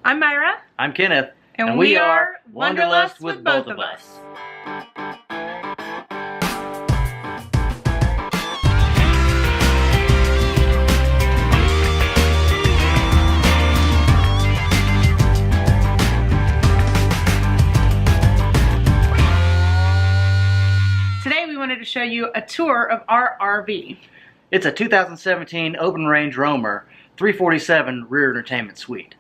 I'm Myra. I'm Kenneth. And we are Wanderlust with both of us. Today we wanted to show you a tour of our RV. It's a 2017 open range Roamer 347 rear entertainment suite.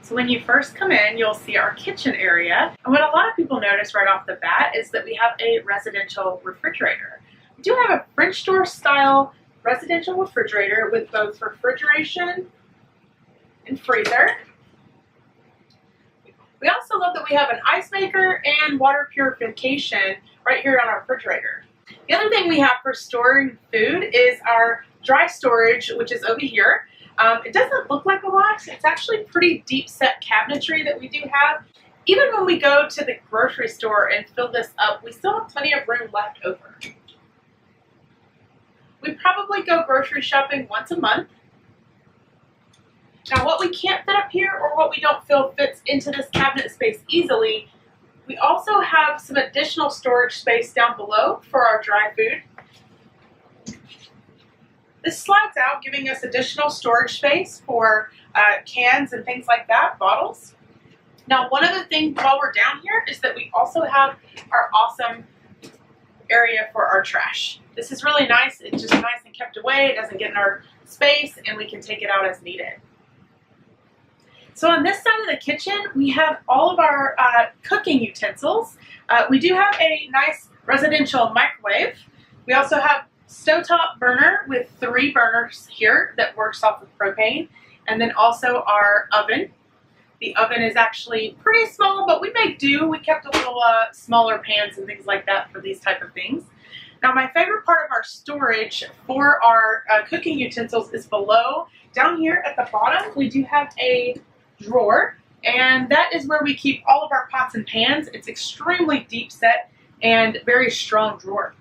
So when you first come in, you'll see our kitchen area. And what a lot of people notice right off the bat is that we have a residential refrigerator. We do have a French door style residential refrigerator with both refrigeration and freezer. We also love that we have an ice maker and water purification right here on our refrigerator. The other thing we have for storing food is our dry storage, which is over here. It doesn't look like a lot. It's actually pretty deep set cabinetry that we do have. Even when we go to the grocery store and fill this up, we still have plenty of room left over. We probably go grocery shopping once a month. Now what we can't fit up here or what we don't feel fits into this cabinet space easily, we also have some additional storage space down below for our dry food. This slides out, giving us additional storage space for cans and things like that, bottles. Now, one other thing while we're down here is that we also have our awesome area for our trash. This is really nice. It's just nice and kept away. It doesn't get in our space, and we can take it out as needed. So on this side of the kitchen, we have all of our cooking utensils. We do have a nice residential microwave. We also have stovetop burner with 3 burners here that works off of propane, and then also our oven. The oven is actually pretty small, but we make do. We kept a little smaller pans and things like that for these type of things. Now my favorite part of our storage for our cooking utensils is below. Down here at the bottom, we do have a drawer, and that is where we keep all of our pots and pans. It's extremely deep set and very strong drawer.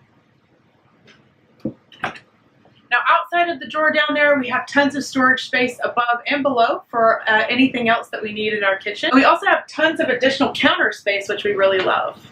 Now outside of the drawer down there, we have tons of storage space above and below for anything else that we need in our kitchen. We also have tons of additional counter space, which we really love.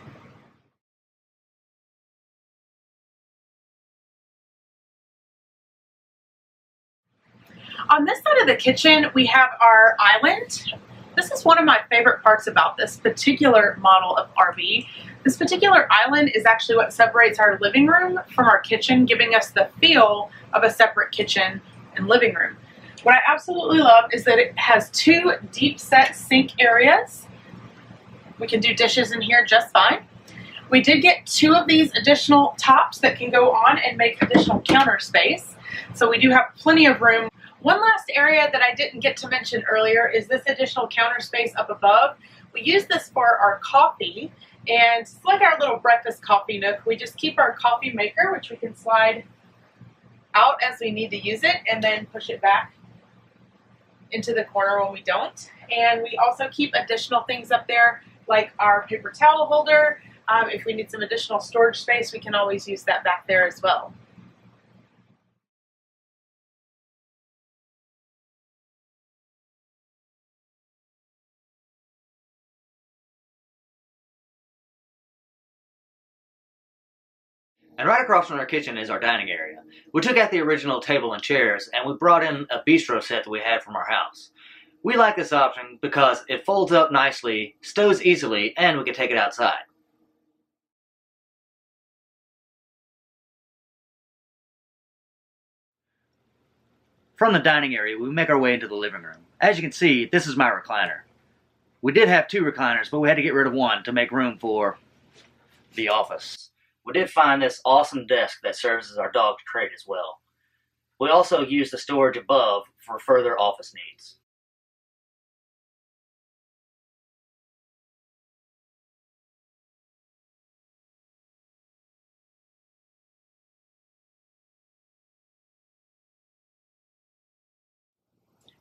On this side of the kitchen, we have our island. This is one of my favorite parts about this particular model of RV. This particular island is actually what separates our living room from our kitchen, giving us the feel of a separate kitchen and living room. What I absolutely love is that it has 2 deep set sink areas. We can do dishes in here just fine. We did get 2 of these additional tops that can go on and make additional counter space. So we do have plenty of room. One last area that I didn't get to mention earlier is this additional counter space up above. We use this for our coffee, and it's like our little breakfast coffee nook. We just keep our coffee maker, which we can slide out as we need to use it, and then push it back into the corner when we don't. And we also keep additional things up there, like our paper towel holder. If we need some additional storage space, we can always use that back there as well. And right across from our kitchen is our dining area. We took out the original table and chairs, and we brought in a bistro set that we had from our house. We like this option because it folds up nicely, stows easily, and we can take it outside. From the dining area, we make our way into the living room. As you can see, this is my recliner. We did have 2 recliners, but we had to get rid of one to make room for the office. We did find this awesome desk that serves as our dog's crate as well. We also use the storage above for further office needs.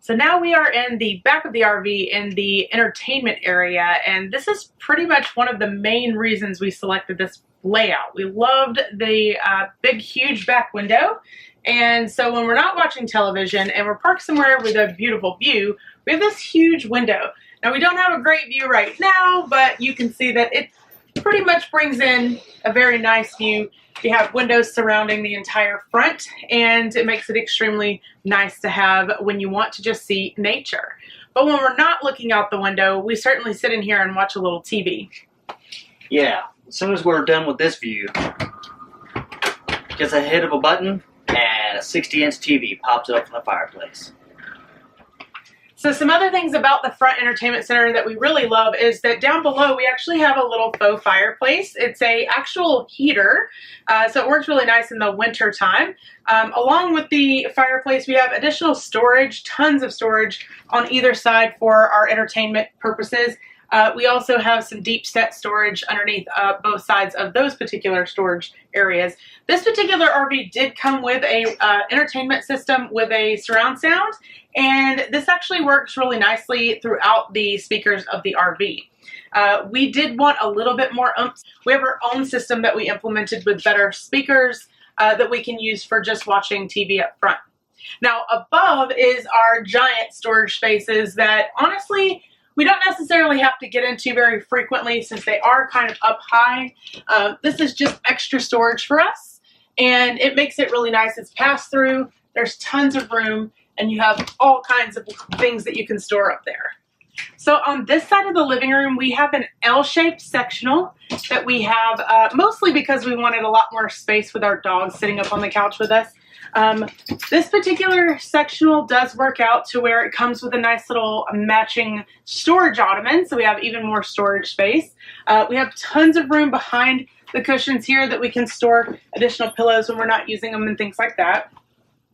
So now we are in the back of the RV in the entertainment area, and this is pretty much one of the main reasons we selected this layout. We loved the big, huge back window. And so when we're not watching television and we're parked somewhere with a beautiful view, we have this huge window. Now we don't have a great view right now, but you can see that it pretty much brings in a very nice view. You have windows surrounding the entire front, and it makes it extremely nice to have when you want to just see nature. But when we're not looking out the window, we certainly sit in here and watch a little TV. Yeah, as soon as we're done with this view, just a hit of a button and a 60-inch TV pops up from the fireplace. So some other things about the front entertainment center that we really love is that down below we actually have a little faux fireplace. It's a actual heater, so it works really nice in the winter time. Along with the fireplace, we have additional storage, tons of storage on either side for our entertainment purposes. We also have some deep set storage underneath both sides of those particular storage areas. This particular RV did come with a entertainment system with a surround sound, and this actually works really nicely throughout the speakers of the RV. We did want a little bit more oomph. We have our own system that we implemented with better speakers that we can use for just watching TV up front. Now above is our giant storage spaces that honestly we don't necessarily have to get into very frequently since they are kind of up high. This is just extra storage for us, and it makes it really nice. It's pass through, there's tons of room, and you have all kinds of things that you can store up there. So on this side of the living room, we have an L-shaped sectional that we have mostly because we wanted a lot more space with our dogs sitting up on the couch with us. This particular sectional does work out to where it comes with a nice little matching storage ottoman, so we have even more storage space. We have tons of room behind the cushions here that we can store additional pillows when we're not using them and things like that.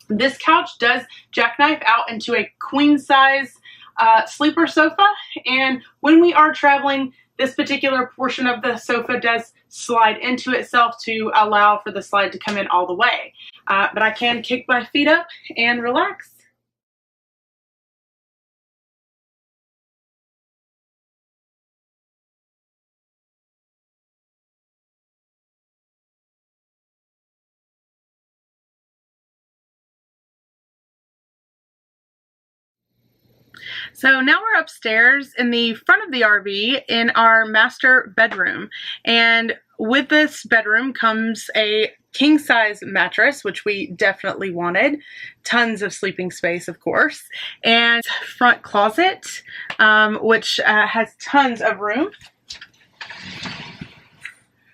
This couch does jackknife out into a queen size sleeper sofa, and when we are traveling, this particular portion of the sofa does slide into itself to allow for the slide to come in all the way. But I can kick my feet up and relax. So now we're upstairs in the front of the RV in our master bedroom. And with this bedroom comes a king-size mattress, which we definitely wanted. Tons of sleeping space, of course. And front closet, which has tons of room.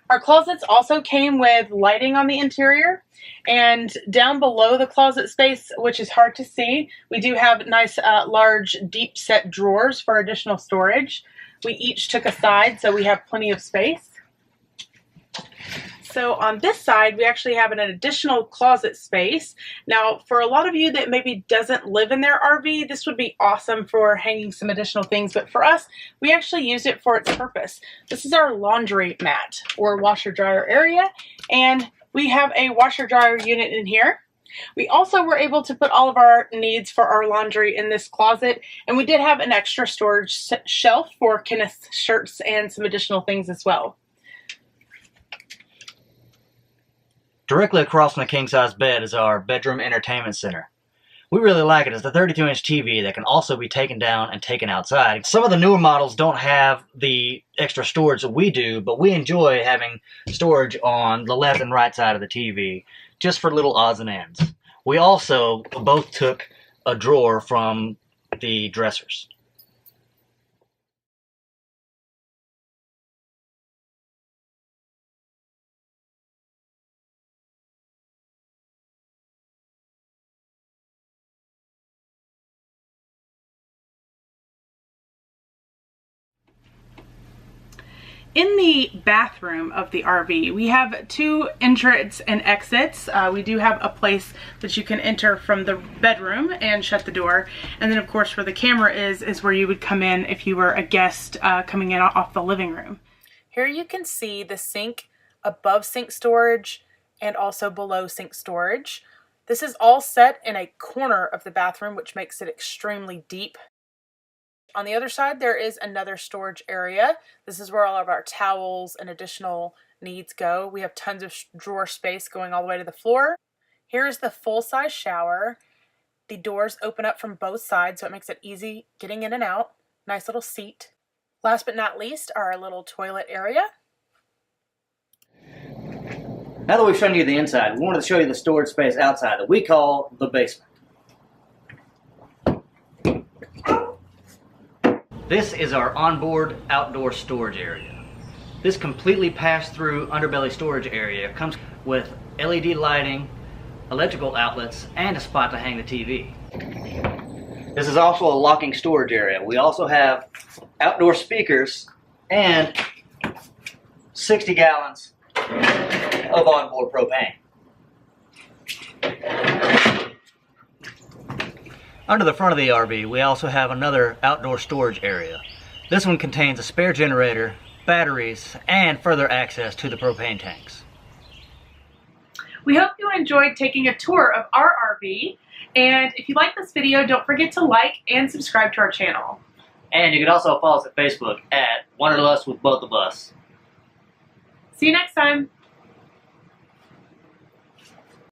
Our closets also came with lighting on the interior, and down below the closet space, which is hard to see, we do have nice large deep set drawers for additional storage. We each took a side, so we have plenty of space. So on this side, we actually have an additional closet space. Now, for a lot of you that maybe doesn't live in their RV, this would be awesome for hanging some additional things. But for us, we actually use it for its purpose. This is our laundry mat or washer dryer area. And we have a washer dryer unit in here. We also were able to put all of our needs for our laundry in this closet. And we did have an extra storage shelf for Kenneth's shirts and some additional things as well. Directly across from the king-size bed is our bedroom entertainment center. We really like it. It's a 32-inch TV that can also be taken down and taken outside. Some of the newer models don't have the extra storage that we do, but we enjoy having storage on the left and right side of the TV, just for little odds and ends. We also both took a drawer from the dressers. In the bathroom of the RV, we have two entrance and exits. We do have a place that you can enter from the bedroom and shut the door. And then of course where the camera is where you would come in if you were a guest coming in off the living room. Here you can see the sink, above sink storage, and also below sink storage. This is all set in a corner of the bathroom, which makes it extremely deep. On the other side, there is another storage area. This is where all of our towels and additional needs go. We have tons of drawer space going all the way to the floor. Here is the full-size shower. The doors open up from both sides, so it makes it easy getting in and out. Nice little seat. Last but not least, our little toilet area. Now that we've shown you the inside, we wanted to show you the storage space outside that we call the basement. This is our onboard outdoor storage area. This completely pass-through underbelly storage area comes with LED lighting, electrical outlets, and a spot to hang the TV. This is also a locking storage area. We also have outdoor speakers and 60 gallons of onboard propane. Under the front of the RV, we also have another outdoor storage area. This one contains a spare generator, batteries, and further access to the propane tanks. We hope you enjoyed taking a tour of our RV, and if you like this video, don't forget to like and subscribe to our channel. And you can also follow us at Facebook at Wanderlust with Both of Us. See you next time.